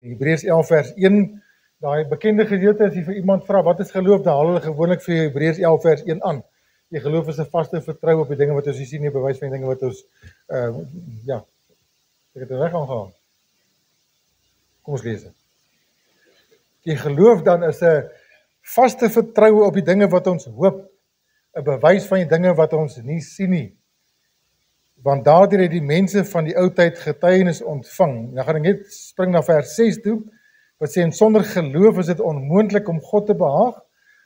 Hebreërs 11 vers 1, daai bekende gedeelte, as jy vir iemand vra, wat is geloof, dan haal hulle gewoonlik vir Hebreërs 11 vers 1 aan. Die geloof is 'n vaste vertrou op die dinge wat ons sien, nie bewys van die dinge wat ons, ek het dit reg aangehaal. Kom ons lees dit. Die geloof dan is 'n vaste vertroue op die dinge wat ons hoop, 'n bewys van die dinge wat ons nie sien nie. Want daardeur het die mense van die ou tyd getuienis ontvang. Nou gaan ek net spring na vers 6 toe, wat sê, en sonder geloof is dit onmoontlik om God te behaag,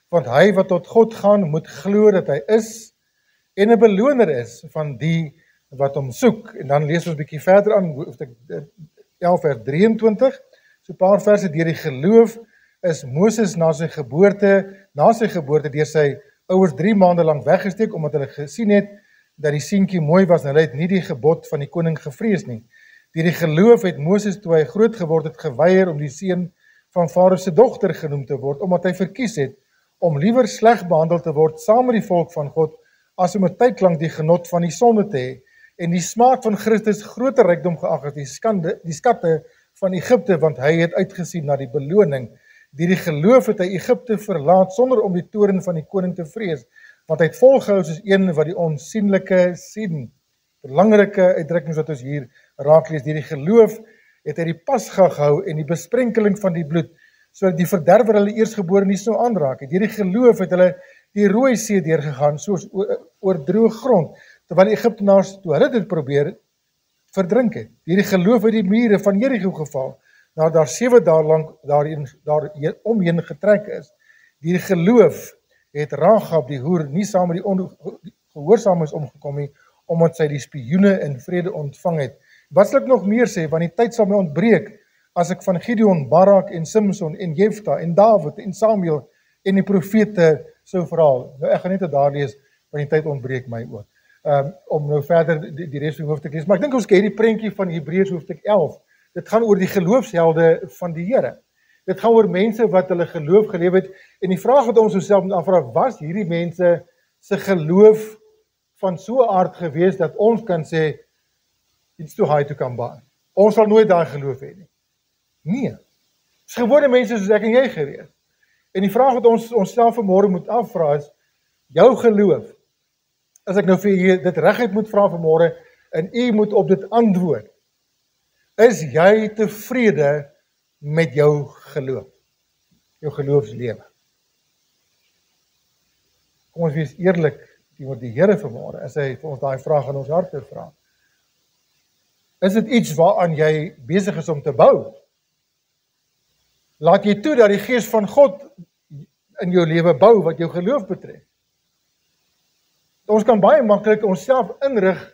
want hy wat tot God gaan, moet glo dat hy is, en 'n beloner is van die wat hom soek. En dan lees ons 'n bietjie verder aan, hoofstuk 11 vers 23, so 'n paar verse, deur die geloof is Moses na sy geboorte deur sy ouers 3 maande lank weggesteek, omdat hulle gesien het dat die seentjie mooi was, en hulle het nie die gebod van die koning gevrees nie. Deur die geloof het Moses, toe hy groot geword het, geweier om die seun van Farao se dogter genoem te word, omdat hy verkies het om liewer sleg behandel te word saam met die volk van God, as om 'n tyd lank die genot van die sonde te hê, en die smaak van Christus groter rykdom geag as die skatte van Egipte, want hy het uitgesien na die beloning. Deur die geloof het hy Egipte verlaat sonder om die toorn van die koning te vrees, want hy het volgehou soos een wat die onsienlike sien. Belangrike uitdrukkings wat ons hier raak lees. Deur die geloof het hy die Pasga gehou en die besprenkeling van die bloed, sodat die verderwer hulle eersgebore nie sou aanraak het. Deur die geloof het hulle die Rooi See deurgegaan, soos oor droë grond, terwyl die Egiptenaars, toe hulle dit probeer, verdrink het. Deur die geloof het die mure van Jerigo geval, nadat daar 7 dae lank daar omheen getrek is. Deur die geloof het Rahab die hoer nie saam met die ongehoorsaames omgekom nie, omdat sy die spioene in vrede ontvang het. Wat sal ek nog meer sê, want die tyd sal my ontbreek, as ek van Gideon, Barak en Simson en Jefta en Dawid en Samuel en die profete sou verhaal. Nou ek gaan net daar lees, want die tyd ontbreek my ook. Om nou verder die res van die hoofstuk lees, maar ek dink ons ken die prentjie van Hebreërs hoofstuk 11. Dit gaan oor die geloofshelde van die Here. Dit gaan oor mense wat hulle geloof geleef het, en die vraag wat ons onsself moet afvra, was hierdie mense se geloof van so 'n aard gewees dat ons kan sê, it's too high to come by. Ons sal nooit daai geloof hê nie. Nee. Dis gewone mense soos ek en jy gewees. En die vraag wat ons onsself vanmôre moet afvra is, jou geloof, as ek nou vir julle dit reguit moet vra vanmôre, en u moet op dit antwoord, is jy tevrede met jou geloof? Jou geloofslewe? Kom ons wees eerlik teenoor die Here vanmôre, as hy vir ons daai vraag in ons harte vra. Is dit iets waaraan jy besig is om te bou? Laat jy toe dat die Gees van God in jou lewe bou wat jou geloof betref? Ons kan baie maklik onsself inrig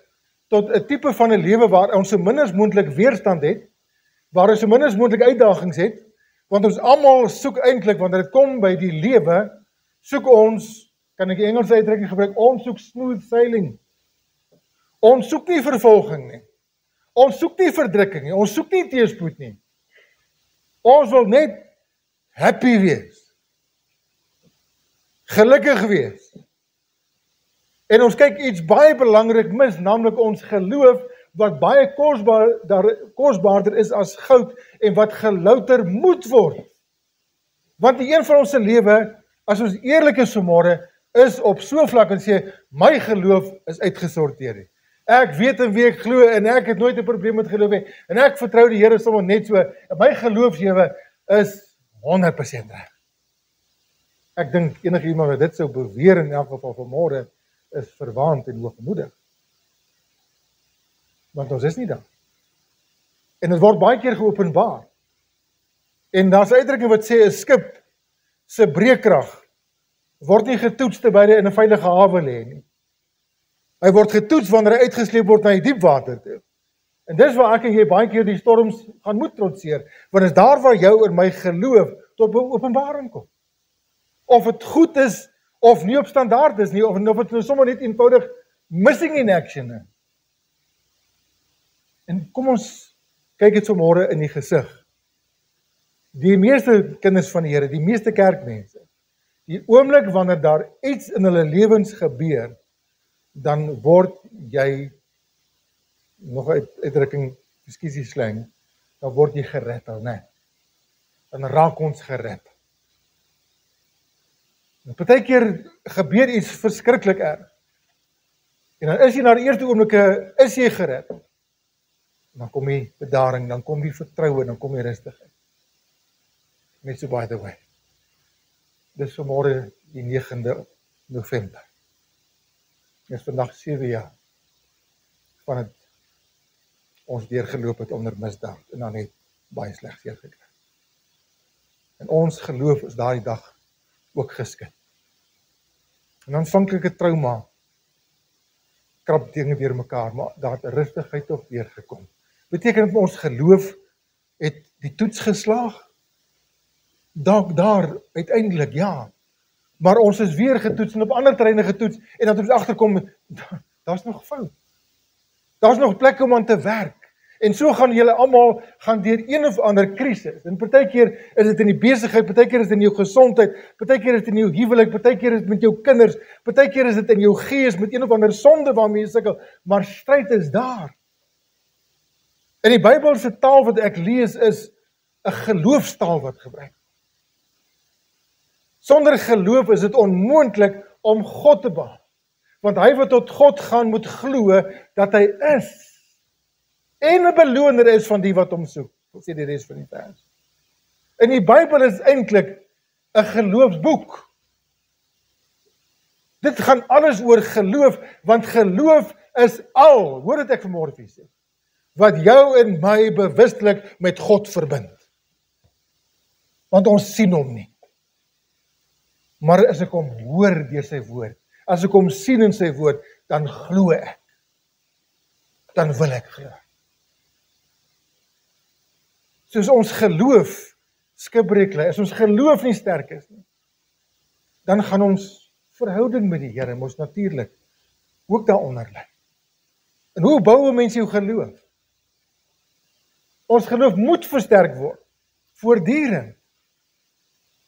tot 'n tipe van 'n lewe waar ons so min as moontlik weerstand het, waar ons so min as moontlik uitdagings het, want ons almal soek eintlik, wanneer dit kom by die lewe, soek ons, kan ek die Engelse uitdrukking gebruik, ons soek smooth sailing. Ons soek nie vervolging nie. Ons soek nie verdrukking nie. Ons soek nie teëspoed nie. Ons wil net happy wees. Gelukkig wees. En ons kyk iets baie belangrik mis, naamlik ons geloof, wat baie kosbaarder is as goud, en wat gelouter moet word. Want die een van ons se lewe, as ons eerlik is vanmôre, is op so vlak en sê, my geloof is uitgesorteer. Ek weet in wie ek glo, en ek het nooit 'n probleem met geloof nie, en ek vertrou die Here sommer net so, en my geloofslewe is 100% reg. Ek dink enige iemand wat dit sou beweer in elk geval vanmôre, is verwaand en hoogmoedig. Want ons is nie daar. En dit word baie keer geopenbaar. En daar's 'n uitdrukking wat sê, 'n skip se breekkrag word nie getoets terwyl hy in 'n veilige hawe lê nie. Hy word getoets wanneer hy uitgesleep word na die diep water toe. En dis waar ek en jy baie keer die storms gaan moet trotseer, want is daar waar jou en my geloof tot openbaring kom. Of dit goed is, of nie op standaard is nie, of dit nou sommer net eenvoudig missing in action is. En kom ons kyk dit vanmôre in die gesig. Die meeste kinders van die Here, die meeste kerkmense, die oomblik wanneer daar iets in hulle lewens gebeur, dan word jy, nog 'n uitdrukking, ekskuus die slang, dan word jy gerettel, né? dan raak ons gered. En partykeer gebeur iets verskriklik erg. En dan is jy na die eerste oomblikke, is jy gered. Dan kom die bedaring, dan kom die vertroue, dan kom die rustigheid. Net so by the way. Dis vanmôre die 9de November. Dit is vandag 7 jaar van het ons deurgeloop het onder misdaad en dan het baie sleg seer gekry. En ons geloof is daardie dag ook geskit. En aanvanklike trauma krap dinge weer mekaar, maar daar het rustigheid op weer gekom. Beteken dat ons geloof het die toets geslaag? Dalk daar uiteindelik ja. Maar ons is weer getoets en op ander terreine getoets en dat ons agterkom, daar's nog fout. Daar's nog plekke om aan te werk. En so gaan julle almal gaan deur een of ander krisis. En partykeer is dit in die besigheid, partykeer is dit in jou gesondheid, partykeer is dit in jou huwelik, partykeer is dit met jou kinders, partykeer is dit in jou gees met een of ander sonde waarmee jy sukkel, maar stryd is daar. In die Bybelse taal wat ek lees is 'n geloofstaal wat gebruik. Sonder geloof is dit onmoontlik om God te behaag. Want hy wat tot God gaan moet glo dat hy is. En 'n beloner is van die wat hom soek. Wat sê die res van die vers? In die Bybel is eintlik 'n geloofsboek. Dit gaan alles oor geloof, want geloof is al, hoor dit ek vanmôre vir sê, wat jou en my bewustelik met God verbind. Want ons sien hom nie. Maar as ek hom hoor deur sy woord, as ek hom sien in sy woord, dan glo ek. Dan wil ek glo. Soos ons geloof skipbreek lê, as ons geloof nie sterk is nie, dan gaan ons verhouding met die Here mos natuurlik ook daaronder lê. En hoe bou 'n mens jou geloof? Ons geloof moet versterk word, voortdurend.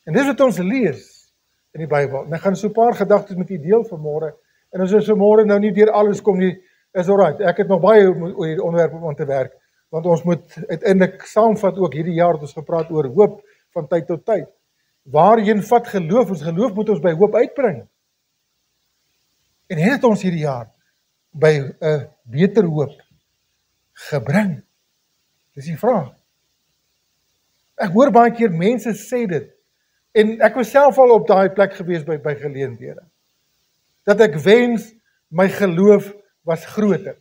En dis wat ons lees in die Bybel. En ek gaan so 'n paar gedagtes met u deel vanmôre. En as ons vanmôre nou nie deur alles kom nie, is alright. Ek het nog baie oor hierdie onderwerp om aan te werk, want ons moet uiteindelik saamvat ook hierdie jaar het ons gepraat oor hoop van tyd tot tyd. Waarheen vat geloof? Ons geloof moet ons by hoop uitbring. En het ons hierdie jaar by 'n beter hoop gebring? Dis die vraag. Ek hoor baie keer mense sê dit. En ek was self al op daai plek gewees by geleenthede. Dat ek wens my geloof was groter.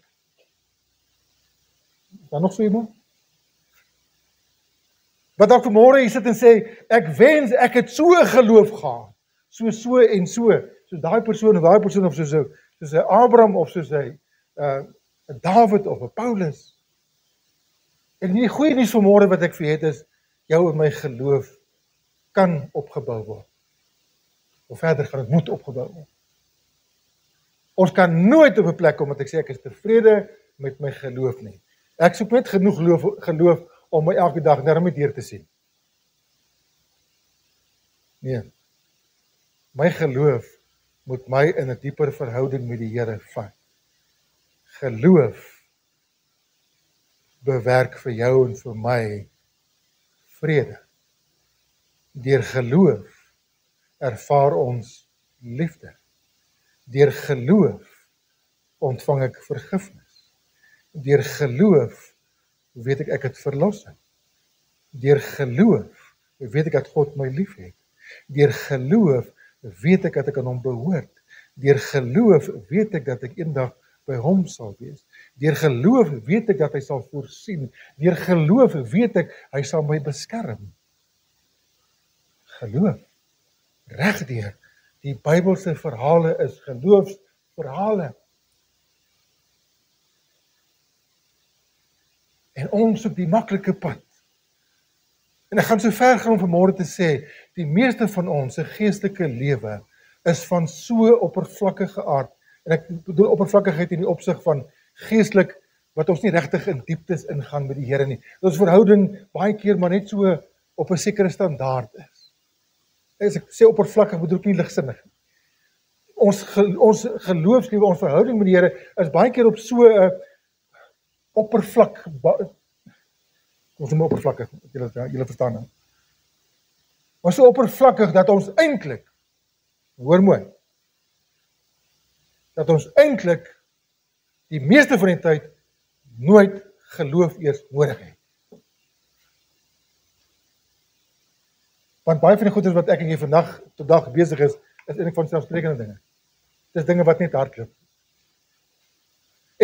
Is daar nog so iemand? Wat dan vanmôre hier sit en sê, ek wens ek het so 'n geloof gehad. So en so. Soos daai persoon of daai persoon of soos 'n Abraham of soos 'n David of 'n Paulus. En die goeie nuus vanmôre wat ek vir het is, jou en my geloof kan opgebou word. Of verder gaan dit moet opgebou word. Ons kan nooit op 'n plek kom dat ek sê ek is tevrede met my geloof nie. Ek soek net genoeg geloof om my elke dag net deur te sien. Nee. My geloof moet my in 'n dieper verhouding met die Here vat. Geloof bewerk vir jou en vir my vrede. Deur geloof ervaar ons liefde. Deur geloof ontvang ek vergifnis. Deur geloof weet ek het verlossing. Deur geloof weet ek dat God my liefhet. Deur geloof weet ek dat ek aan hom behoort. Deur geloof weet ek dat ek eendag by hom sal wees. Deur geloof weet ek dat hy sal voorsien. Deur geloof weet ek hy sal my beskerm. Geloof. Regdeur. Die Bybelse verhale is geloofsverhale. En ons soek die maklike pad. En ek gaan so ver gaan om vanmôre te sê, die meeste van ons se geestelike lewe is van so oppervlakkige aard. En ek bedoel oppervlakkigheid in die opsig van geestelik, wat ons nie regtig in dieptes ingaan met die Here nie. Ons verhouding baie keer maar net so op 'n sekere standaard is. As ek sê oppervlakkig, bedoel ek nie ligsinnig nie. Ons geloofslewe, ons verhouding met die Here is baie keer op so 'n oppervlak, ons noem oppervlakkig, julle verstaan nou. Maar so oppervlakkig dat ons eintlik, hoor mooi, dat ons eintlik die meeste van die tyd nooit geloof eers nodig het. Want baie van die goeders wat ek en jy vandag tot dag besig is eintlik van selfsprekende dinge. Dis dinge wat net hardloop.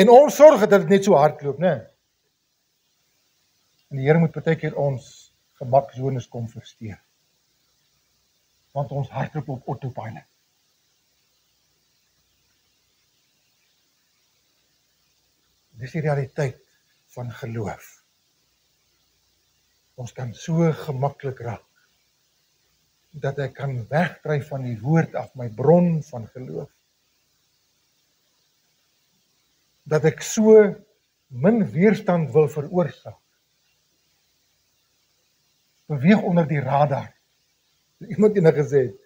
En ons sorg dat dit net so hardloop, né? En die Here moet partykeer ons gemaksones kom versteur. Want ons hardloop op autopilot. Dis die realiteit van geloof. Ons kan so gemaklik raak, dat ek kan wegdryf van die woord af, my bron van geloof. Dat ek so min weerstand wil veroorsaak. Beweeg onder die radar. Iemand het gesê het,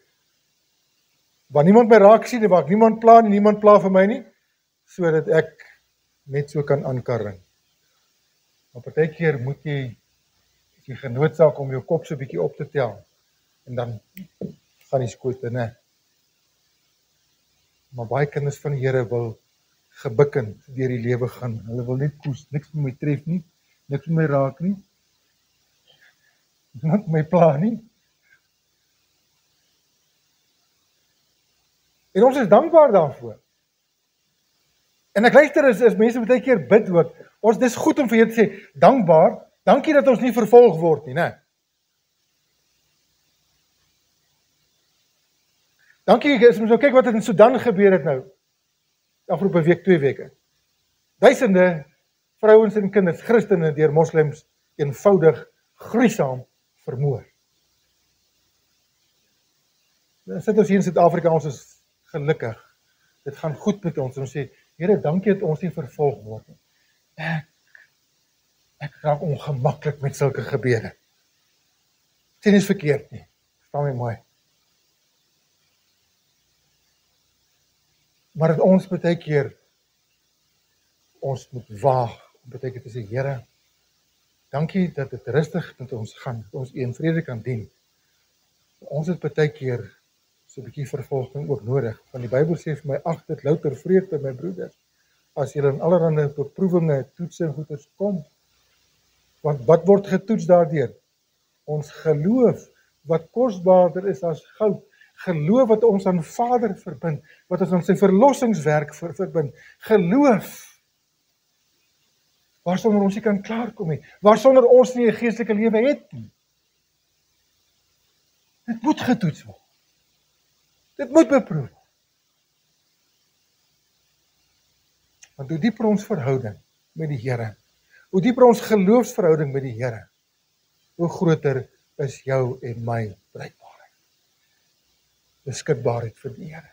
waar niemand my raak sien, waar ek niemand pla nie, niemand pla vir my nie, sodat ek net so kan aankarring. Maar partykeer moet jy, as jy genoodsaak om jou kop so 'n bietjie op te tel, en dan gaan die skote, né? Maar baie kinders van die Here wil gebukkend deur die lewe gaan. Hulle wil net koes, niks met my tref nie, niks met my raak nie, niks met my pla nie. En ons is dankbaar daarvoor. En ek luister as mense baie keer bid ook, ons dis goed om vir jou te sê, dankbaar, dankie dat ons nie vervolg word nie, né? Dankie, as ons nou kyk wat het in Sudan gebeur het nou, afgelope week, 2 weke. Duisende vrouens en kinders, Christene deur moslems, eenvoudig, gruisam vermoor. Dan sit ons hier in Suid-Afrika, ons is gelukkig. Dit gaan goed met ons. Ons sê, Here, dankie dat ons nie vervolg word nie. Ek raak ongemaklik met sulke gebeure. Dit is verkeerd nie. Verstaan my mooi. Maar dat ons baie keer ons moet waag om baie keer te sê, Here, dankie dat dit rustig met ons gaan, dat ons U in vrede kan dien. Ons het baie keer so 'n bietjie vervolging ook nodig. Want die Bybel sê vir my, ag, dit louter vreugde, my broeders, as julle in allerlei beproewinge, toetse en goeters kom. Want wat word getoets daardeur? Ons geloof, wat kosbaarder is as goud. Geloof wat ons aan Vader verbind, wat ons aan sy verlossingswerk verbind. Geloof, waarsonder ons nie kan klaarkom nie, waarsonder ons nie 'n geestelike lewe het nie. Dit moet getoets word. Dit moet beproef word. Want hoe dieper ons verhouding met die Here, hoe dieper ons geloofsverhouding met die Here, hoe groter is jou en my bereikbaarheid. Beskikbaarheid vir die Here.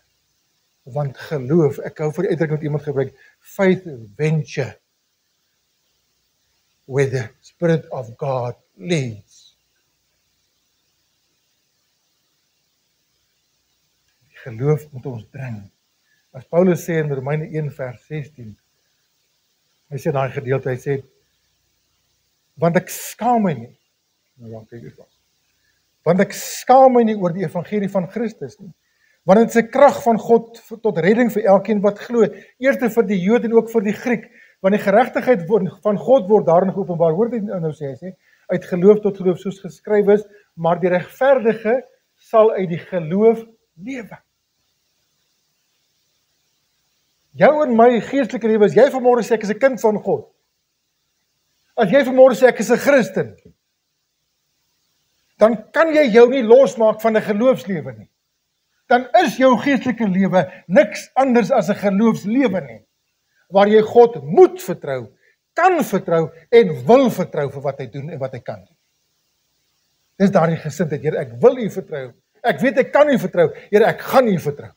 Want geloof, ek hou vir die uitdrukking wat iemand gebruik, faith venture where the Spirit of God leads. Die geloof moet ons dring. As Paulus sê in Romeine 1 vers 16, hy sê in daai gedeelte, hy sê, want ek skaam my nie, want ek skaam my nie oor die evangelie van Christus nie, want dit is 'n krag van God tot redding vir elkeen wat glo, eers vir die Jood en ook vir die Griek, want die geregtigheid van God word daarin geopenbaar, hoor dit nou sê, hy sê, uit geloof tot geloof, soos geskryf is, maar die regverdige sal uit die geloof lewe. Jou en my geestelike lewe, as jy vanmôre sê ek is 'n kind van God, as jy vanmôre sê ek is 'n Christen, dan kan jy jou nie losmaak van 'n geloofslewe nie. Dan is jou geestelike lewe niks anders as 'n geloofslewe nie, waar jy God moet vertrou, kan vertrou en wil vertrou vir wat hy doen en wat hy kan doen. Dis daardie gesindheid, Here, ek wil U vertrou. Ek weet ek kan U vertrou. Here, ek gaan U vertrou.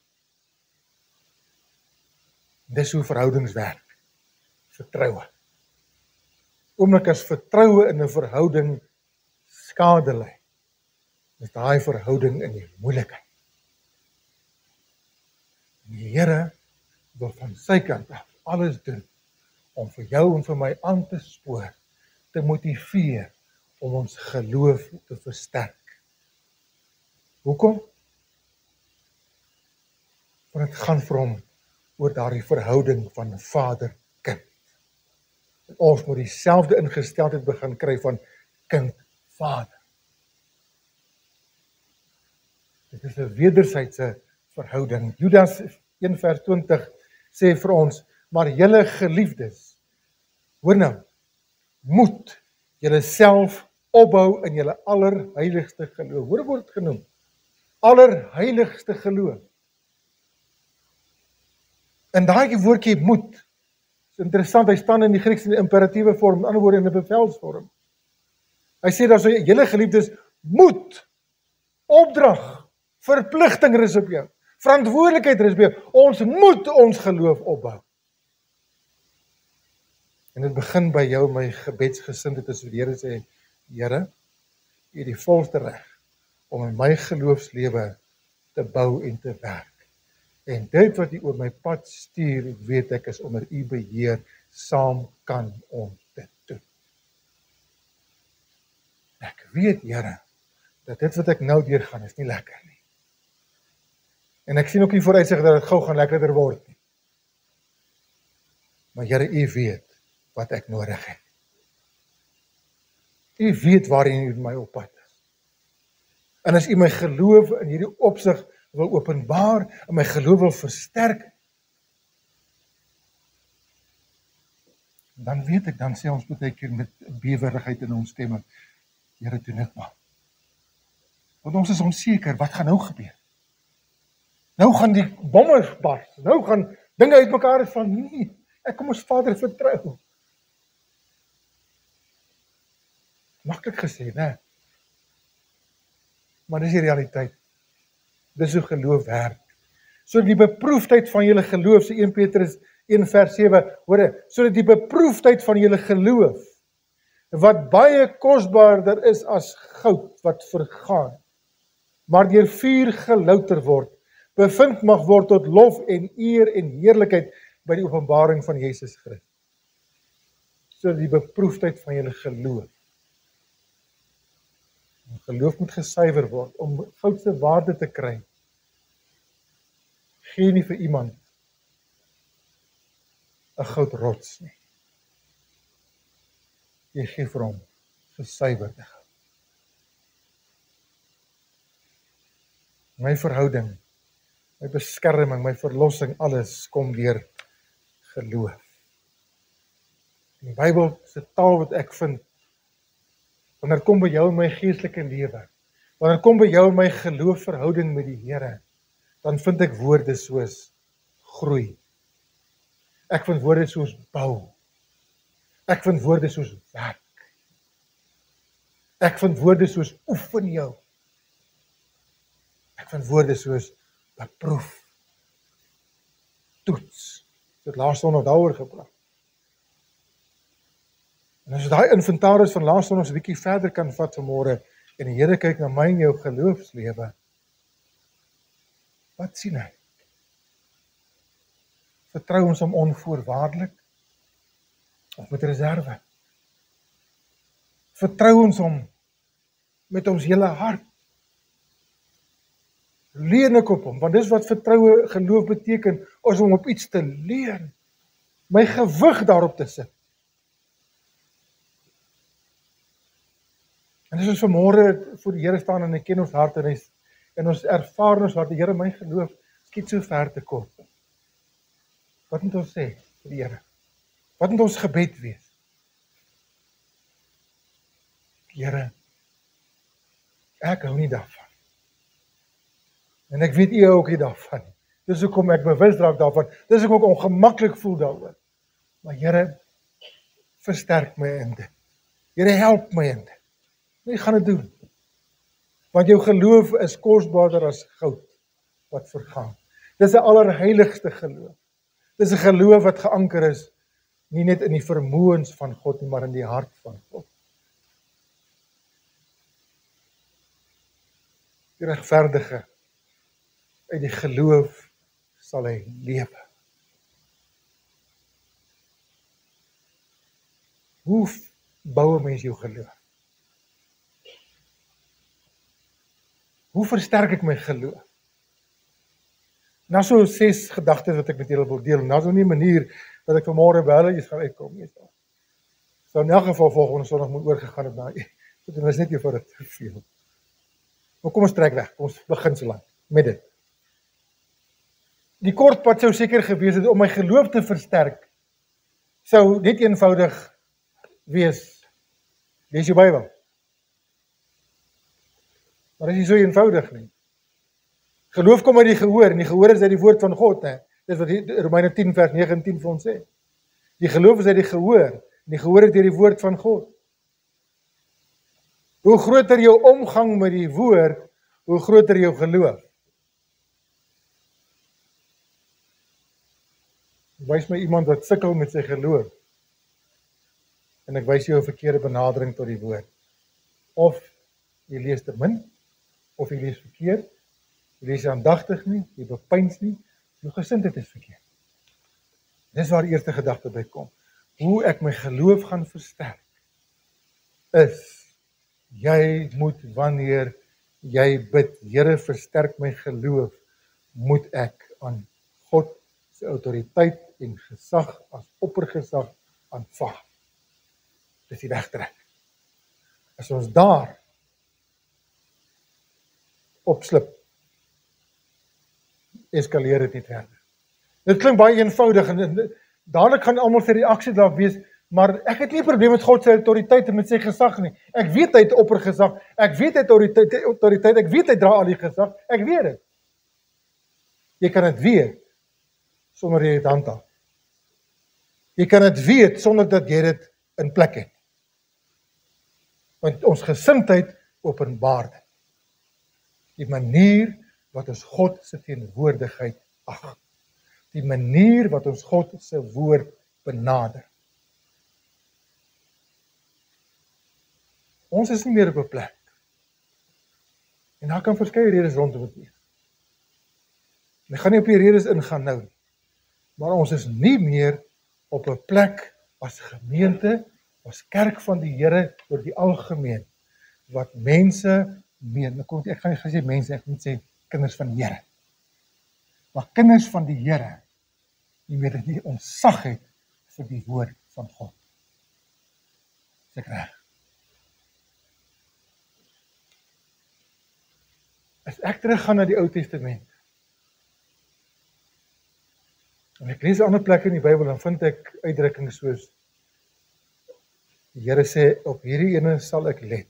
Dis hoe verhoudings werk. Vertroue. Oomblik as vertroue in 'n verhouding skade lei, is daai verhouding in die moeilikheid. Die Here wil van sy kant af alles doen om vir jou en vir my aan te spoor, te motiveer om ons geloof te versterk. Hoekom? Want dit gaan vir hom oor daardie verhouding van vader-kind. Ons moet dieselfde ingesteldheid begin kry van kind-vader. Dit is 'n wederwysige verhouding. Judas 1 vers 20 sê vir ons, maar julle geliefdes, hoor nou, moet julle self opbou in julle allerheiligste geloof. Hoor word genoem, allerheiligste geloof. En daai woordjie moet, is interessant, hy staan in die Grieks in die imperatiewe vorm, met ander woorde in 'n bevelsvorm. Hy sê daar sê, julle geliefdes moet, opdrag, verpligting rus op jou, verantwoordelikheid rus op jou, ons moet ons geloof opbou. En dit begin by jou, my gebedsgesindheid, as die Here sê, Here, U het die volste reg om in my geloofslewe te bou en te werk. En dit wat U oor my pad stuur, weet ek is onder U beheer, saam kan ons dit doen. Ek weet, Here, dat dit wat ek nou deurgaan is nie lekker nie. En ek sien ook nie vooruitsig dat dit gou gaan lekkerder word nie. Maar Here, U weet wat ek nodig het. U weet waarin U my op pad is. En as U my geloof in hierdie opsig wil openbaar, en my geloof wil versterk, dan weet ek, dan sê ons baie keer met bewerigheid in ons stemme, Here, doen dit maar. Want ons is onseker, wat gaan nou gebeur? Nou gaan die bomme bars, nou gaan dinge uitmekaar van, nee, ek kom ons Vader vertrou. Maklik gesê, né? Maar dis die realiteit. Dis hoe geloof werk. So die beproefdheid van julle geloof, so 1 Petrus 1 vers 7, hoor, so die beproefdheid van julle geloof, wat baie kosbaarder is as goud wat vergaan, maar deur vuur gelouter word, bevind mag word tot lof en eer en heerlikheid by die openbaring van Jesus Christus. So die beproefdheid van julle geloof. Geloof moet gesuiwer word om goudse waarde te kry. Gee nie vir iemand 'n goudrots nie. Jy gee vir hom gesuiwerde goud. My verhouding, my beskerming, my verlossing, alles kom deur geloof. In die Bybel se taal wat ek vind, wanneer kom by jou in my geestelike lewe, wanneer kom by jou in my geloofverhouding met die Here, dan vind ek woorde soos groei. Ek vind woorde soos bou. Ek vind woorde soos werk. Ek vind woorde soos oefen jou. Ek vind woorde soos beproef, toets. Dit laas Sondag daaroor gepraat. En as jy daai inventaris van laas Sondag 'n bietjie verder kan vat vanmôre en die Here kyk na my en jou geloofslewe, wat sien hy? Vertrou ons hom onvoorwaardelik of met reserve? Vertrou ons hom met ons hele hart? Leun ek op hom, want dis wat vertroue geloof beteken, is om op iets te leun, my gewig daarop te sit. En as ons vanmôre voor die Here staan en hy ken ons hart en ons ervaar ons hart, die Here, my geloof skiet so ver te kort. Wat moet ons sê vir die Here? Wat moet ons gebed wees? Here, ek hou nie daarvan. En ek weet U hou ook nie daarvan. Dis hoekom ek bewus raak daarvan. Dis hoekom ek ongemaklik voel daaroor. Maar Here, versterk my in dit. Here, help my in dit. Jy gaan dit doen. Want jou geloof is kosbaarder as goud wat vergaan. Dis 'n allerheiligste geloof. Dis 'n geloof wat geanker is nie net in die vermoëns van God nie, maar in die hart van God. Die regverdige uit die geloof sal hy lewe. Hoe bou 'n mens jou geloof? Hoe versterk ek my geloof? Nou so 6 gedagtes wat ek met julle wil deel. Nou so 'n manier dat ek vanmôre by hulle iets gaan uitkom. So in elk geval volgende Sondag moet oorgegaan het na dit is net eenvoudig te veel. Maar kom ons trek weg. Kom ons begin so lank met dit. Die kort pad sou seker gewees het om my geloof te versterk. Sou net eenvoudig wees. Lees jou Bybel. Maar dit is nie so eenvoudig nie. Geloof kom uit die gehoor en die gehoor is uit die woord van God, hè. Dis wat Romeine 10 vers 9 en 10 vir ons sê. Die geloof is uit die gehoor en die gehoor is deur die woord van God. Hoe groter jou omgang met die woord, hoe groter jou geloof. Wys my iemand wat sukkel met sy geloof. En ek wys jou 'n verkeerde benadering tot die woord. Of jy lees te min, of jy lees verkeerd, jy lees aandagtig nie, jy bepeins nie, jou gesindheid is verkeerd. Dis waar die eerste gedagte by kom. Hoe ek my geloof gaan versterk, is, jy moet wanneer jy bid, Here versterk my geloof, moet ek aan God se autoriteit en gesag as oppergesag aanvaar. Dis die wegtrek. As ons daar opslip, eskaleer dit nie verder. Dit klink baie eenvoudig en dadelik gaan almal se reaksie daar wees, maar ek het nie 'n probleem met God se autoriteit en met sy gesag nie. Ek weet hy het oppergesag, ek weet hy het autoriteit, ek weet hy dra al die gesag, ek weet dit. Jy kan dit weet sonder jy dit handhaaf. Jy kan dit weet sonder dat jy dit in plek het. Want ons gesindheid openbaar dit. Die manier wat ons God se teenwoordigheid ag. Die manier wat ons God se woord benader. Ons is nie meer op 'n plek. En daar kan verskeie redes rondom dit wees. Ek gaan nie op die redes ingaan nou nie. Maar ons is nie meer op 'n plek as gemeente, as kerk van die Here oor die algemeen, wat mense meen. Ek gaan nie sê mense, ek moet sê kinders van die Here. Maar kinders van die Here, nie meer dat die ontsag het vir die woord van God. Is ek reg? As ek teruggaan na die Ou Testament, en ek lees ander plekke in die Bybel, dan vind ek uitdrukkings soos, die Here sê, op hierdie ene sal ek let,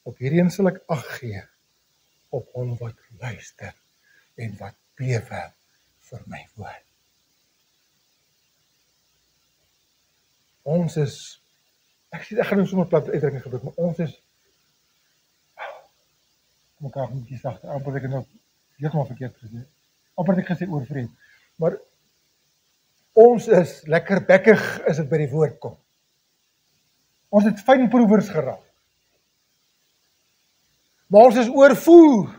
op hierdie ene sal ek ag gee, op hom wat luister, en wat bewe vir my woord. Ons is, ek gaan nou sommer plat uitdrukking gebruik, maar ons is, mekaar moet jy sagte, amper ek nou heeltemal verkeerd gesê, amper ek gesê oorvreed, maar ons is lekker bekkig as dit by die woord kom. Ons het fynproevers geraak. Maar ons is oorvoer.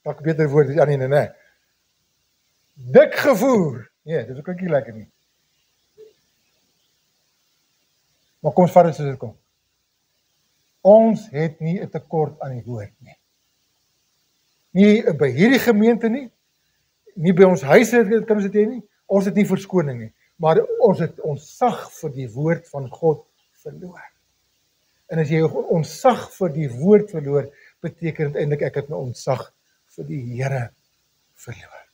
Dalk beter woord is aan nie, nee. Dik gevoer. Nee, dit is ook nie lekker nie. Maar kom ons vat dit soos dit kom. Ons het nie 'n tekort aan die woord nie. Nie by hierdie gemeente nie, nie by ons huise kan ons dit hê nie, ons het nie verskoning nie, maar ons het ontsag vir die woord van God verloor. En as jy ontsag vir die woord verloor, beteken dit eintlik ek het my ontsag vir die Here verloor.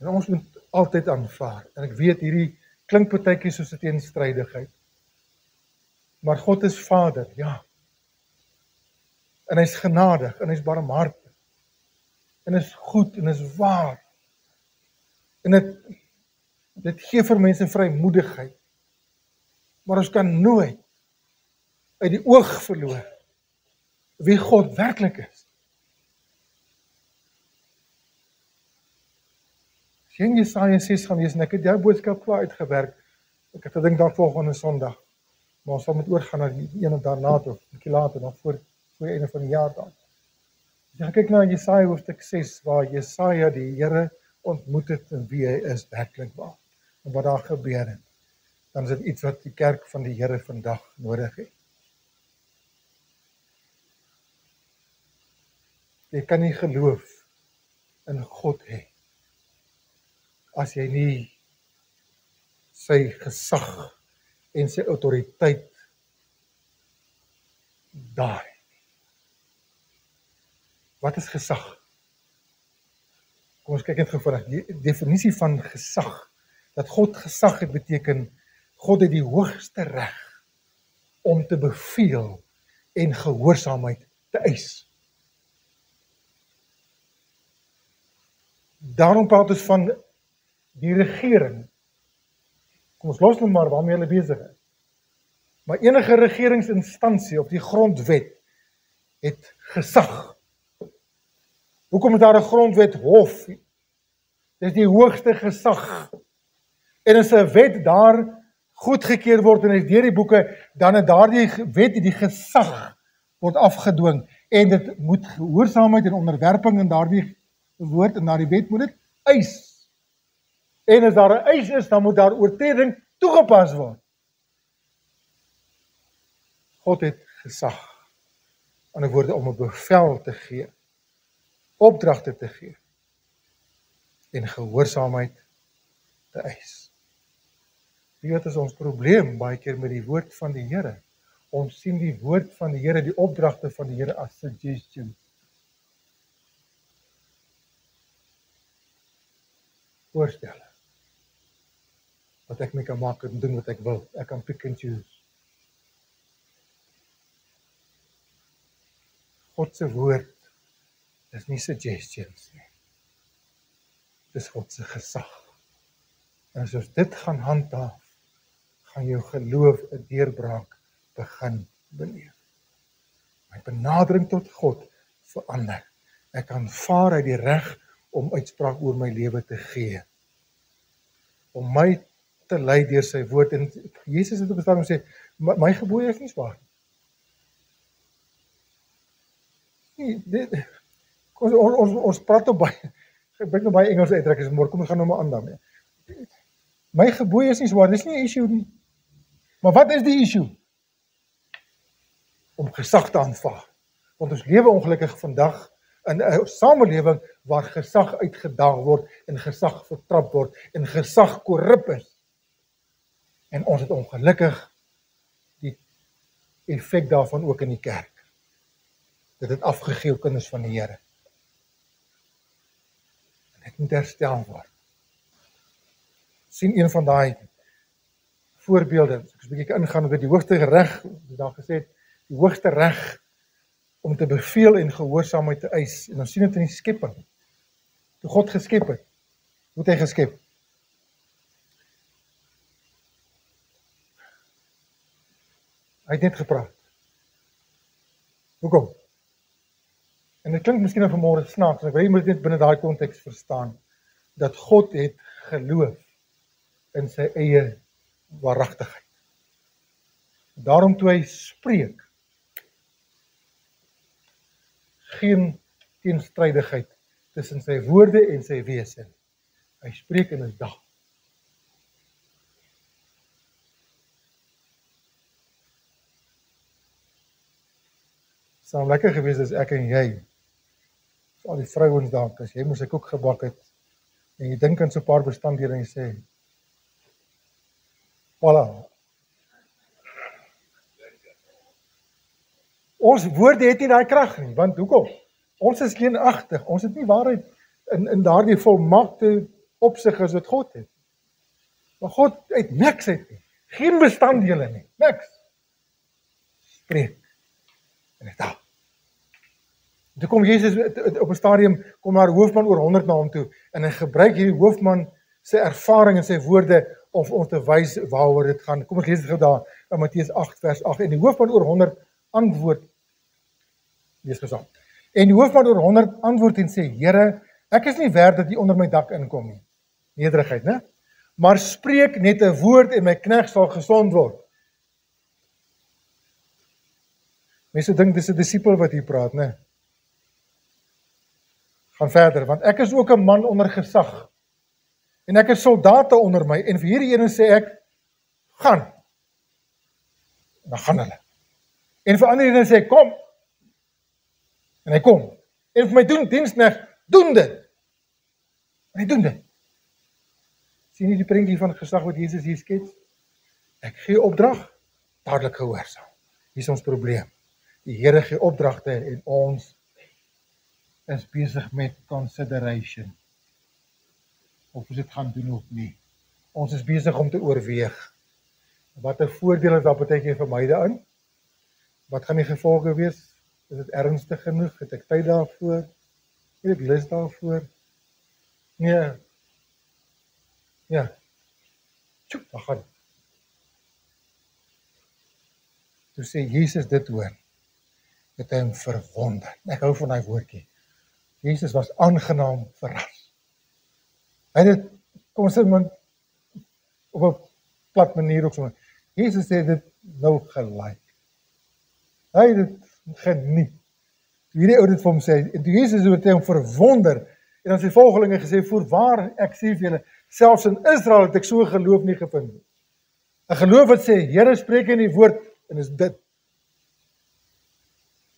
En ons moet altyd aanvaar, en ek weet hierdie klink partytjie soos 'n teenstrydigheid, maar God is Vader, ja. En hy's genadig, en hy's barmhartig, en is goed, en is waar. En dit gee vir mense vrymoedigheid. Maar ons kan nooit uit die oog verloor wie God werklik is. As jy in Jesaja 6 gaan lees, en ek het jou boodskap klaar uitgewerk, ek het gedink dan volgende Sondag, maar ons sal moet oorgaan na die ene daarna toe, 'n bietjie later, nog voor die einde van die jaar dan. As jy gaan kyk na Jesaja hoofstuk 6, waar Jesaja die Here ontmoet het en wie hy is werklik waar, en wat daar gebeur het, dan is dit iets wat die kerk van die Here vandag nodig het. Jy kan nie geloof in God hê as jy nie sy gesag en sy autoriteit daai. Wat is gesag? Kom ons kyk net gou vinnig. Die definisie van gesag, dat God gesag het, beteken God het die hoogste reg om te beveel en gehoorsaamheid te eis. Daarom praat ons van die regering. Kom ons los nou maar waarmee hulle besig is. Maar enige regeringsinstansie of die grondwet het gesag. Hoekom is daar 'n grondwet hof? Dis die hoogste gesag. En as 'n wet daar goedgekeur word en is deur die boeke, dan het daardie wet die gesag word afgedwing en dit moet gehoorsaamheid en onderwerping in daardie woord en daardie wet moet dit eis. En as daar 'n eis is, dan moet daar oortreding toegepas word. God het gesag. Aan 'n woorde om 'n bevel te gee, opdragte te gee en gehoorsaamheid te eis. Dit is ons probleem baie keer met die woord van die Here. Ons sien die woord van die Here, die opdragte van die Here as suggestions. Voorstelle. Wat ek mee kan maak en doen wat ek wil. Ek kan pick and choose. God se woord is nie suggestions nie. Dis God se gesag. En as ons dit gaan handhaaf, gaan jou geloof 'n deurbraak begin beleef. My benadering tot God verander. Ek aanvaar hy die reg om uitspraak oor my lewe te gee. Om my te lei deur sy woord. En Jesus het op 'n stadium gesê, my gebooie is nie swaar nie. Ons praat op baie, ek bring nou baie Engelse uitdrukkings môre, kom ons gaan nou maar aan daarmee. My gebooie is nie swaar, dis nie 'n issue nie. Maar wat is die issue? Om gesag te aanvaar. Want ons lewe ongelukkig vandag in 'n samelewing waar gesag uitgedaag word en gesag vertrap word en gesag korrup is. En ons het ongelukkig die effek daarvan ook in die kerk. Dit het afgegee op kinders van die Here. En dit moet herstel word. Sien een van daai voorbeelde, ek is 'n bietjie ingaan oor die hoogste reg, daar gesê die hoogste reg om te beveel en gehoorsaamheid te eis. En ons sien dit in die skepping. Toe God geskep het, hoe het hy geskep? Hy het net gepraat. Hoekom? En dit klink miskien nou vanmôre snaaks, ek weet jy moet dit net binne daai konteks verstaan, dat God het geloof in sy eie waaragtigheid. Daarom toe hy spreek, geen teenstrydigheid tussen sy woorde en sy wese. Hy spreek en is daar. Sou lekker gewees as ek en jy, al die vrouens daar, as jy moes 'n koek gebak het, en jy dink aan so 'n paar bestanddele en jy sê, voilà. Ons woorde het nie daai krag nie, want hoekom? Ons is leenagtig, ons het nie waarheid in daardie volmaakte opsig as wat God het. Maar God het niks uit nie, geen bestanddele nie, niks. Spreek, en dit daar. Toe kom Jesus op 'n stadium, kom daar 'n hoofman oor 100 na hom toe, en hy gebruik hierdie hoofman sy ervaring en sy woorde om ons te wys waaroor dit gaan. Kom ons lees dit gou daar in Matteus 8 vers 8. En die hoofman oor 100 antwoord, lees gesaam. En die hoofman oor 100 antwoord en sê, Here, ek is nie werd dat U onder my dak inkom nie. Nederigheid, né? Maar spreek net 'n woord en my knegt sal gesond word. Mense dink dis 'n disipel wat hier praat, né? Gaan verder, want ek is ook 'n man onder gesag. En ek het soldate onder my, en vir hierdie ene sê ek, gaan. En dan gaan hulle. En vir ander ene sê, kom. En hy kom. En vir my diensknegt doen dit. En hy doen dit. Sien jy die prentjie van gesag wat Jesus hier skets? Ek gee opdrag, dadelik gehoorsaam. Hier is ons probleem. Die Here gee opdragte en ons is besig met consideration. Of ons dit gaan doen of nie. Ons is besig om te oorweeg. Wat 'n voordeel is daar partykeer vir my daarin? Wat gaan die gevolge wees? Is dit ernstig genoeg? Het ek tyd daarvoor? Het ek lus daarvoor? Nee. Ja. Tjoe, daar gaan. Toe sê Jesus dit hoor, het hy hom verwonder. Ek hou van daai woordjie. Jesus was aangenaam verras. Hy het dit, kom ons sê man, op 'n plat manier ook so. Jesus sê dit nou gelyk. Hy het dit geniet. Toe hierdie ou dit vir hom sê, en toe Jesus het hom verwonder, en dan sy volgelinge gesê, voorwaar ek sê vir julle, selfs in Israel het ek so geloof nie gevind nie. 'n geloof wat sê, Here spreek in die woord, en is dit.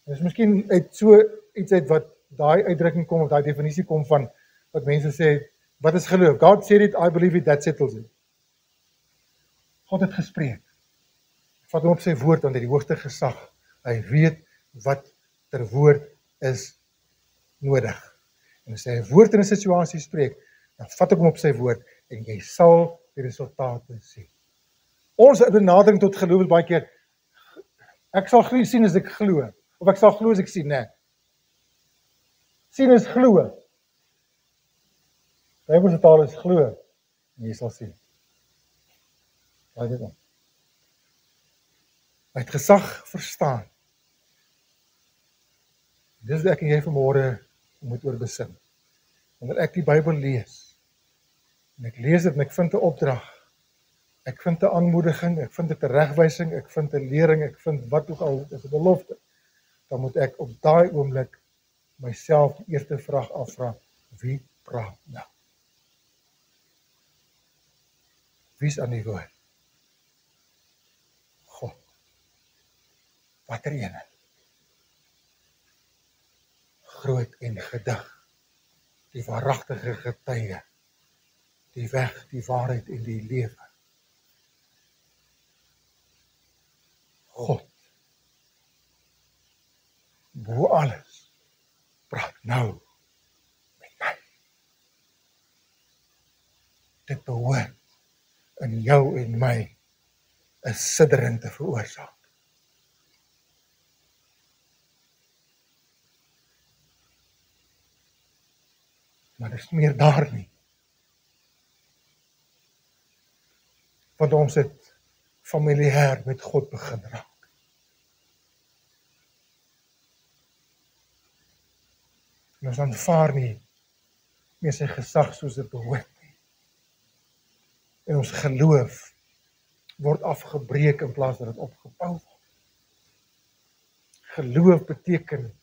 En is miskien uit so iets uit wat daai uitdrukking kom, of daai definisie kom van, wat mense sê, wat is geloof? God said it, I believe it, that settles it. God het gespreek. Vat hom op sy woord, want hy die hoogste gesag. Hy weet wat ter woord is nodig. En as hy 'n woord in 'n situasie spreek, dan vat ek hom op sy woord, en jy sal die resultate sien. Ons benadering tot geloof is baie keer, ek sal sien as ek glo, of ek sal glo as ek sien, nee. Sien is glo. Bybelse taal is glo, en jy sal sien. Hy het gesag verstaan. Dis wat ek en jy vanmôre moet oor besin. Wanneer ek die Bybel lees, en ek lees dit en ek vind 'n opdrag, ek vind 'n aanmoediging, ek vind 'n teregwysing, ek vind 'n lering, ek vind wat ook al is 'n belofte, dan moet ek op daai oomblik myself die eerste vraag afvra, wie praat nou? Wie's aan die woord? God. Watter ene? Groot en gedig, die waaragtige getuie, die weg, die waarheid en die lewe. God, bo alles, praat nou met my. Dit behoort in jou en my 'n siddering te veroorsaak. Maar dis meer daar nie. Want ons het familiêr met God begin raak. En ons aanvaar nie meer sy gesag soos dit behoort nie. En ons geloof word afgebreek in plaas dat dit opgebou word. Geloof beteken,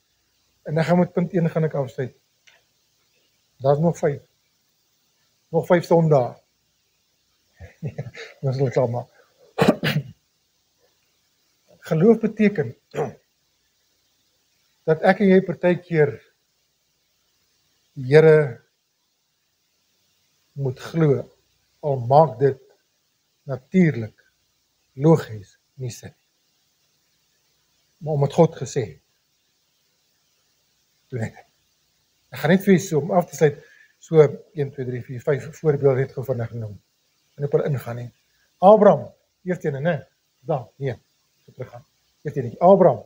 en ek gaan met punt 1 gaan ek afsluit. Daar's nog 5. Nog 5 sondae. Ons sal klaar maak. Geloof beteken dat ek en jy partykeer die Here moet glo, al maak dit natuurlik, logies, nie sin. Maar omdat God gesê het, doen ek dit. Ek gaan net vir julle om af te sluit, so 1, 2, 3, 4, 5 voorbeelde net gou vinnig genoem. En op hulle ingaan nie. Abraham, eerstene, nee, daar, nee, so teruggaan. Eerstene, Abraham,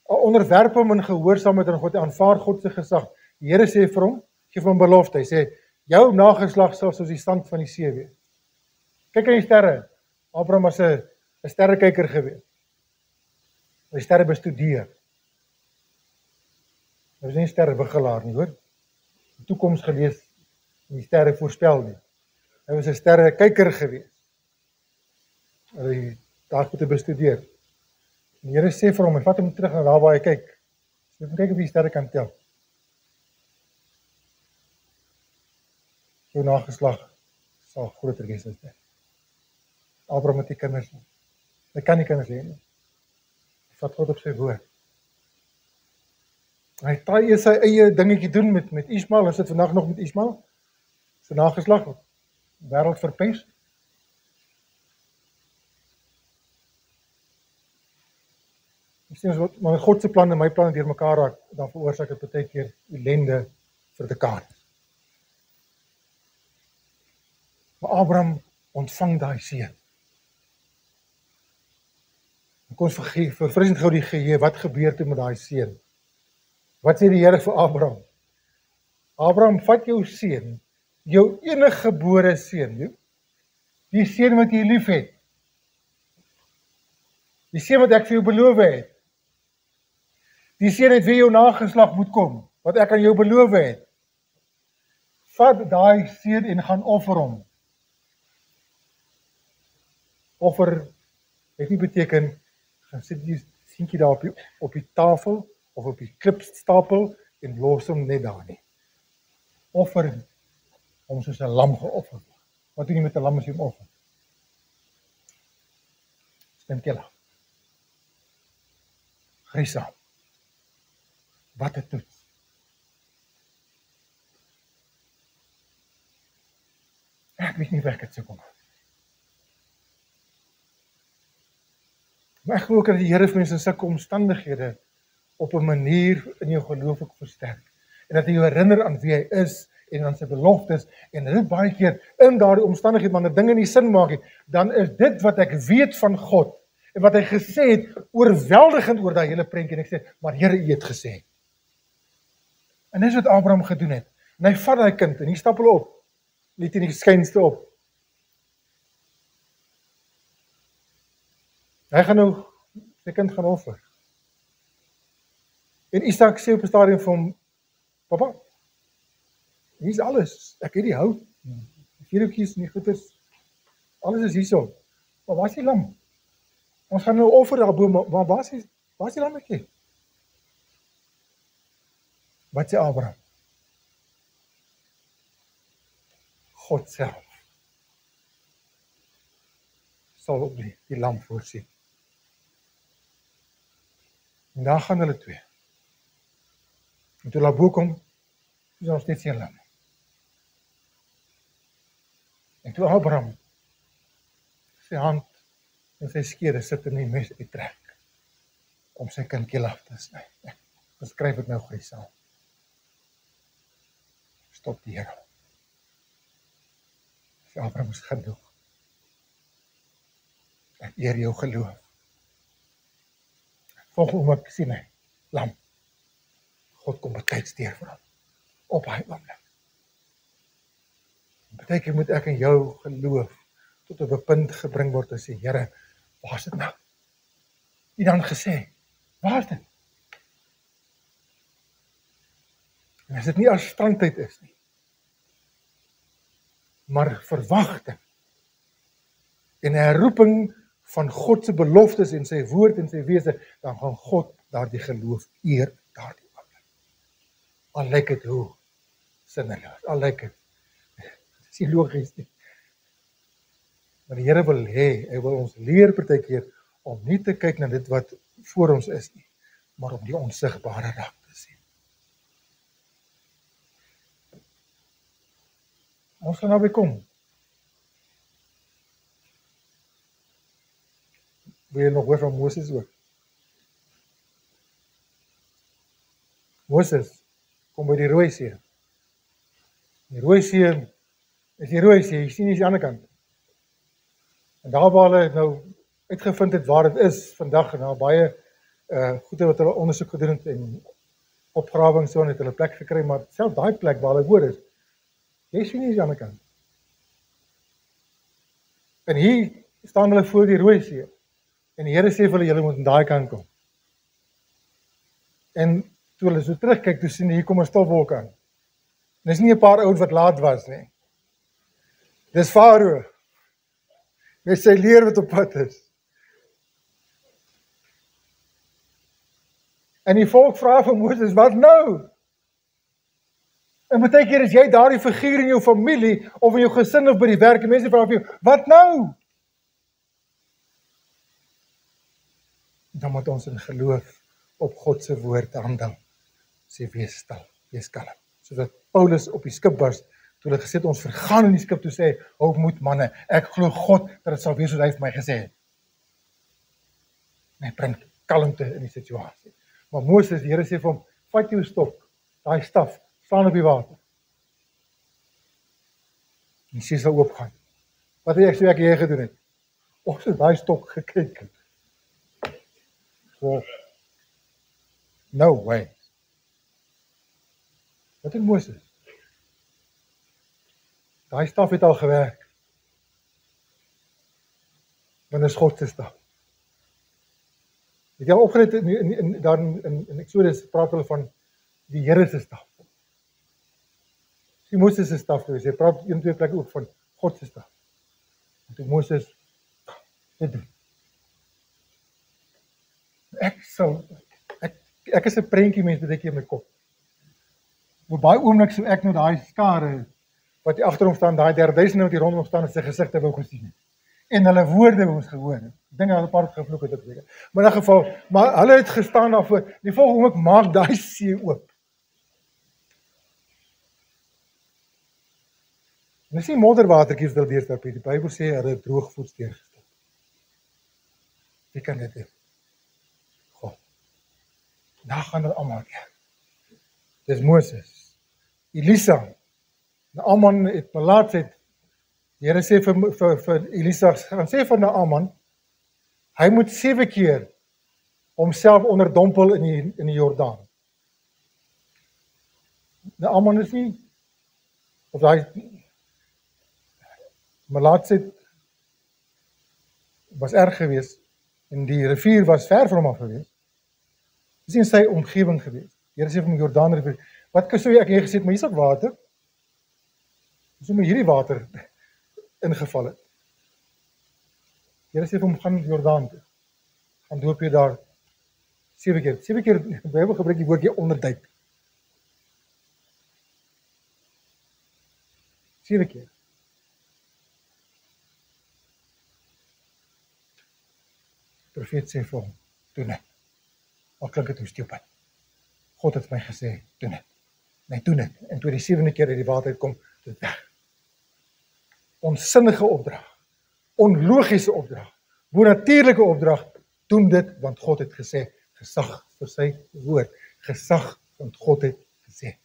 onderwerp hom in gehoorsaamheid aan God, aanvaar God se gesag. Die Here sê vir hom, gee vir hom belofte, hy sê, jou nageslag sal soos die sand van die see wees. Kyk aan die sterre, Abraham was 'n sterrekyker gewees. Hy sterre bestudeer. Hy was nie 'n sterrebegelaar nie, hoor. Die toekoms gelees en die sterre voorspel nie. Hy was 'n sterrekyker gewees. Hy daar moet hy bestudeer. Die Here sê vir hom, en vat hom terug na daar waar hy kyk. Jy moet kyk of jy die sterre kan tel. Jou nageslag sal groter wees as dit. Abraham het nie kinders nie. Hy kan nie kinders hê nie. Vat God op sy woord. Hy try eers sy eie dingetjie doen met Ismael, hy sit vandag nog met Ismael, sy nageslag, wêreld verpes. Maar God se plan en my plan deur mekaar raak, dan veroorsaak dit baie keer ellende vir mekaar. Maar Abraham ontvang daai seën. Kom ons verfrissend gou die geheue, wat gebeur toe met daai seën? Wat sê die Here vir Abraham? Abraham, vat jou seun, jou enige gebore seun, die seun wat jy lief het, die seun wat ek vir jou beloof het, die seun uit wie jou nageslag moet kom, wat ek aan jou beloof het, vat daai seun en gaan offer hom. Offer het nie beteken, gaan sit die seentjie daar op die tafel, of op die klipstapel, en los hom net daar nie. Offer hom soos 'n lam geoffer. Wat doen jy met 'n lam as jy hom offer? Stem kella. Grisa. Wat 'n toets. Ek weet nie waar ek dit sou kom. Maar ek glo ook dat die Here vir mense in sulke omstandighede op 'n manier in jou geloof ook versterk. En dat hy jou herinner aan wie hy is en aan sy beloftes, en dit baie keer in daardie omstandighede, wanneer dinge nie sin maak nie, dan is dit wat ek weet van God, en wat hy gesê het, oorweldigend oor daai hele prentjie, en ek sê, maar Here, U het gesê. En dis wat Abraham gedoen het. En hy vat daai kind, en hy stap hulle op, net in die skynste op. Hy gaan nou sy kind gaan offer. En Isak sê op 'n stadium vir hom, papa, hier is alles, ek het die hout, die vuurhoutjies en die goeders, alles is hierso, maar waar is die lam? Ons gaan nou offer daarbo, maar waar is die lammetjie? Wat sê Abraham? God self sal op die lam voorsien. En daar gaan hulle twee. En toe daarbo kom, is nog steeds geen lam. En toe Abraham sy hand en sy skede sit in die mes uittrek om sy kindjie af te sny. Ek beskryf dit nou gou saam. Stop die Here. Sy Abraham is genoeg. Ek eer jou geloof. Volgens hoe ek sien hy, lam. God kom betyds deur vir hom. Op hy oomblik. Partykeer moet ek en jou geloof tot op 'n punt gebring word en sê, Here, waar is dit nou? U dan gesê, waar is dit? En as dit nie as strandtyd is nie, maar verwagting en 'n herroeping van God se beloftes en sy woord en sy wese, dan gaan God daardie geloof eer daardie oomblik. Al lyk dit hoe sinneloos, al lyk dit is nie logies nie. Maar die Here wil hê, hy wil ons leer partykeer om nie te kyk na dit wat voor ons is nie, maar om die onsigbare raak te sien. Ons gaan naby kom. Wil jy nog hoor van Moses ook? Moses kom by die Rooi See. Die Rooi See is die Rooi See, jy sien nie die ander kant. En daar waar hulle nou uitgevind het waar dit is vandag, en daar baie goede wat hulle ondersoek gedoen het en opgrawings so, en het hulle plek gekry, maar self daai plek waar hulle hoor is, jy sien nie die ander kant. En hier staan hulle voor die Rooi See, en die Here sê vir hulle, julle moet aan daai kant kom. En toe hulle so terugkyk, toe sien hier kom 'n stofwolk aan. En dis nie 'n paar ouens wat laat was nie. Dis Farao met sy leer wat op pad is. En die volk vra vir Moses, wat nou? En baie keer is jy daardie figuur in jou familie, of in jou gesin, of by die werk, en mense vra vir jou, wat nou? Dan moet ons in geloof op God se woord handel. sê wees stil, wees kalm. Sodat Paulus op die skip was, toe hulle gesê het, ons vergaan in die skip, toe sê, hou moed manne, ek glo God, dat het sal wees soos hy vir my gesê het. En hy bring kalmte in die situasie. Maar Moses, die Here sê vir hom, vat jou stok, daai staf, slaan op die water. En die see sal oopgaan. Wat het ek jy gedoen het? Ons het daai stok gekyk. So, no way. Wat het Moses? Daai staf het al gewerk. Want is God se staf. Het jy al opgelet in Exodus praat hulle van die Here se staf. Dis nie Moses se staf gewees. Hy praat 1-2 plekke ook van God se staf. En toe Moses dit doen. Ek is 'n prentjie mens wat ek in my kop. Op baie oomblik so ek nou daai skare wat hier agter hom staan, daai 3000 wat hier rondom staan, het sy gesigte wou gesien het. En hulle woorde ons gehoor het. Dinge hulle part gevloek het ek seker. Maar in 'n geval, maar hulle het gestaan daarvoor. Die volgende oomblik maak daai see oop. En dis nie modderwatertjies wat hulle deurstap nie. Die Bybel sê hulle het droogvoets deurgestap. Wie kan dit doen? God. Daar gaan hulle almal deur. Dis Moses, Elisa, Naaman het melaatsheid. Die Here sê vir Elisa, gaan sê vir Naaman, hy moet 7 keer homself onderdompel in die Jordaan. Naaman is nie, of hy melaatsheid was erg geweest, en die rivier was ver van hom af geweest. Dis in sy omgewing geweest. Die Here sê vir my Jordaan rivier, wat sou ek gesê het, maar hier's ook water. So met hierdie water ingeval het. Die Here sê vir hom, gaan Jordaan toe. Gaan doop jy daar 7 keer. 7 keer, die Bybel gebruik die woordjie onderduik. 7 keer. Die profeet sê vir hom, doen dit. Al klink het hoe stupid. God het my gesê, doen dit. En hy doen dit. En toe die 7de keer uit die water uitkom, dit weg. Onsinnige opdrag, onlogiese opdrag, bonatuurlike opdrag, doen dit, want God het gesê, gesag vir sy woord, gesag, want God het gesê.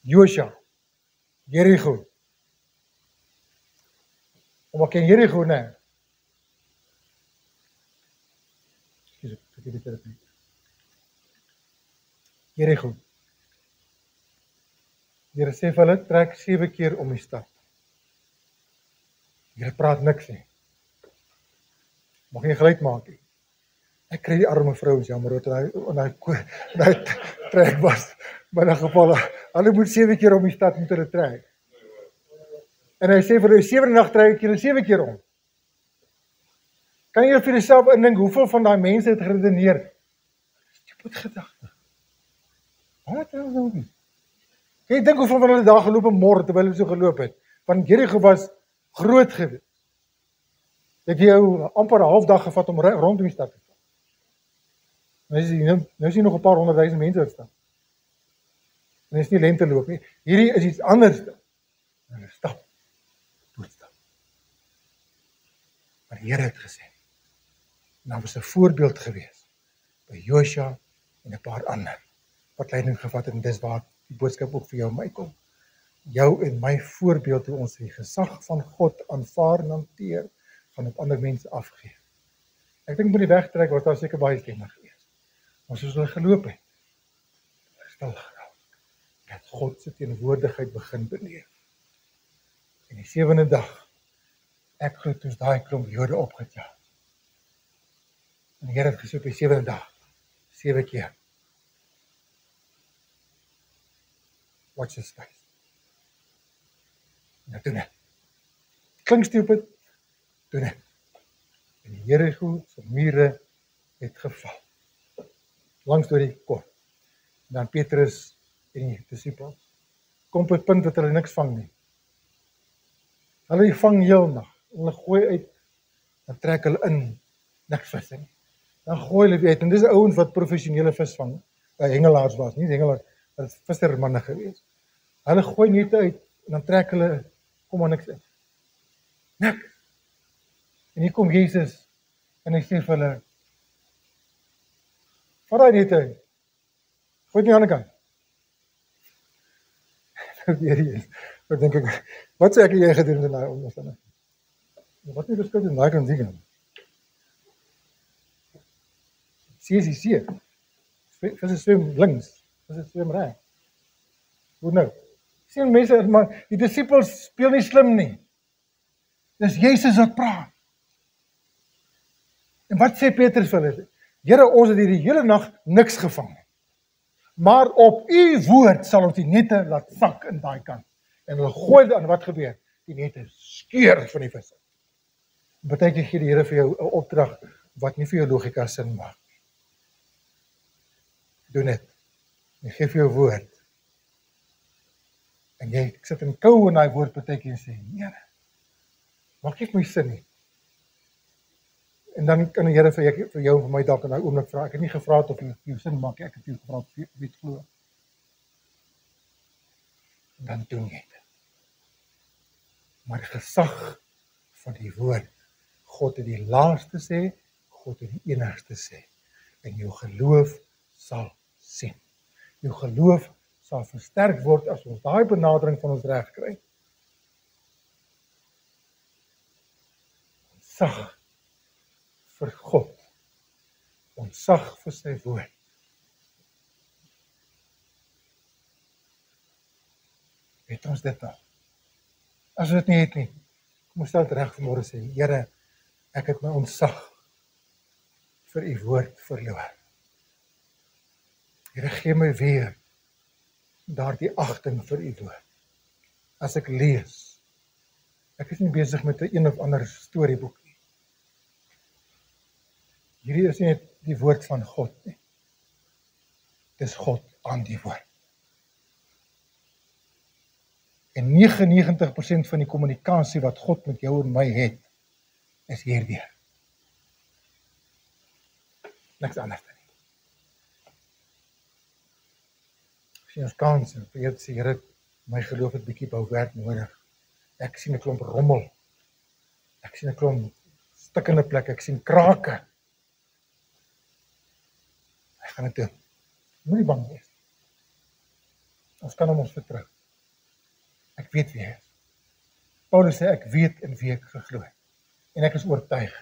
Josua, Jericho, omdat ken Jericho, nee. Jericho. Die Here sê vir hulle, trek 7 keer om die stad. Die Here praat niks nie. Mag nie geluid maak nie. Ek kry die arme vrouens, jammer, en hy trek was, maar in geval, hulle moet 7 keer om die stad moet hulle trek. En hy sê vir hulle, 7de nag trek ek julle 7 keer om. Kan jy vir jouself indink, hoeveel van daai mense het geredeneer? Stupid gedagte. Wat het hulle doen? Kan jy dink hoeveel van hulle daar geloop en mor, terwyl hulle so geloop het? Want Jericho was groot geweest. Het jou amper 'n half dag gevat om rondom die stad te gaan. Nou is hier nog 'n paar 100,000 mense wat staan. En dit is nie lente loop nie. Hierdie is iets anders. Hulle stap. Doodstap. Maar die Here het gesê. En daar was 'n voorbeeld gewees by Josua en 'n paar ander wat leiding gevat het, en dis waar die boodskap ook vir jou en my kom. Jou en my voorbeeld hoe ons die gesag van God aanvaar en hanteer, gaan op ander mense afgee. Ek dink met die wegtrek was daar seker baie stemme gewees. Maar soos hulle geloop het, stil geraak, dat God se teenwoordigheid begin beleef. En die 7de dag, ek glo toe daai klomp Jode opgetel. En die Here het gesê op die 7de dag, 7 keer. Watch this space. Nou doen dit. Klink stupid, doen dit. En die Jericho se mure het geval. Lang storie kort. En dan Petrus en die disippels kom op 'n punt dat hulle niks vang nie. Hulle vang heel nag. Hulle gooi uit, dan trek hulle in, niks vis nie. Dan gooi hulle weer uit. En dis 'n ouens wat professionele vis vang. hengelaars was, nie hengelaars, dit is vissermanne gewees. Hulle gooi nette uit, en dan trek hulle, kom maar niks uit. Niks. En hier kom Jesus, en hy sê vir hulle, vat daai nette uit, gooi dit nie aan die kant. Weer eens, dan dink ek, wat sê ek jy gedoen in daai omstandigheid? Wat nie beskik in daai kan sien. See is die see. Visse swem links, visse swem reg. Hoe nou? Sien mense, maar die disippels speel nie slim nie. Dis Jesus wat praat. En wat sê Petrus vir hulle? Here, ons het hierdie hele nag niks gevang nie. Maar op u woord sal ons die nette laat sak in daai kant. En hulle gooi dan wat gebeur? Die nette skeur van die visse. Partykeer gee die Here vir jou 'n opdrag wat nie vir jou logika sin maak nie. Doen dit. Hy gee vir jou woord. En jy sit en kou in daai woord partykeer en sê, Here, maak nie vir my sin nie. En dan kan die Here vir jou en vir my dalk in daai oomblik vra. Ek het nie gevra of jy jou sin maak, ek het jou gevra of jy dit glo. Dan doen jy dit. Maar die gesag van die woord, God het die laaste sê, God het die enigste sê. En jou geloof sal sien. Jou geloof sal versterk word as ons daai benadering van ons reg kry. Ontzag vir God. Ontzag vir sy woord. Het ons dit al? As ons dit nie het nie, kom ons stel dit reg vanmôre sê, Here, ek het my ontzag vir u woord verloor. Here, gee my weer daardie agting vir u woord. As ek lees, ek is nie besig met 'n een of ander storieboek nie. Hierdie is nie net die woord van God nie. Dis God aan die woord. En 99% van die kommunikasie wat God met jou en my het, is hierdeur. Niks anders nie. As jy ons kans en vir jou sê, Here, my geloof het bietjie bouwerk nodig. Ek sien 'n klomp rommel. Ek sien 'n klomp stikkende plekke, ek sien krake. Ek gaan dit doen. Moenie bang wees. Ons kan hom ons vertrou. Ek weet wie hy is. Paulus sê, ek weet in wie ek geglo het. En ek is oortuig.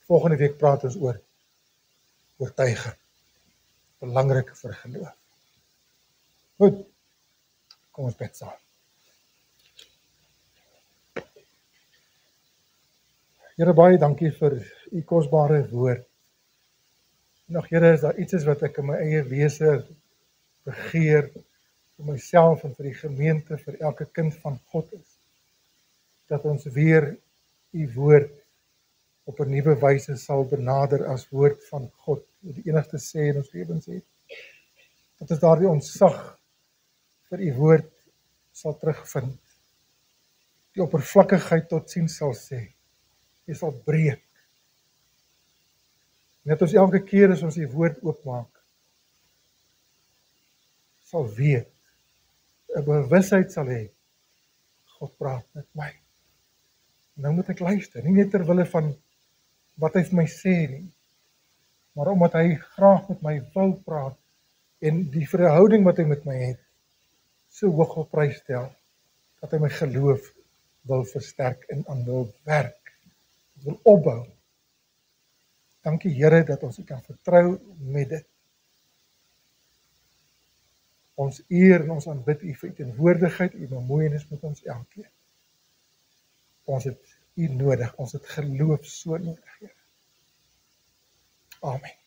Volgende week praat ons oor oortuiging. Belangrik vir geloof. Goed, kom ons bid saam. Here, baie dankie vir u kosbare woord. Nog Here, is daar iets is wat ek in my eie wese begeer, vir myself en vir die gemeente, vir elke kind van God is, dat ons weer u woord op 'n nuwe wyse sal benader as woord van God, die enigste sê in ons lewens het. Dat ons daardie ontzag vir u woord sal terugvind. Die oppervlakkigheid tot siens sal sê. Jy sal breek. En dat ons elke keer as ons die woord oopmaak, sal weet, 'n bewusheid sal hê, God praat met my. Nou moet ek luister, nie net ter wille van wat hy vir my sê nie, maar omdat hy graag met my wil praat, en die verhouding wat hy met my het, so hoog op prys stel, dat hy my geloof wil versterk en aan wil werk, wil opbou. Dankie Here dat ons kan vertrou met dit. Ons eer en ons aanbid u vir u teenwoordigheid, u bemoeienis met ons elkeen. Ons het u nodig, ons het geloof so nodig, Here. Amen.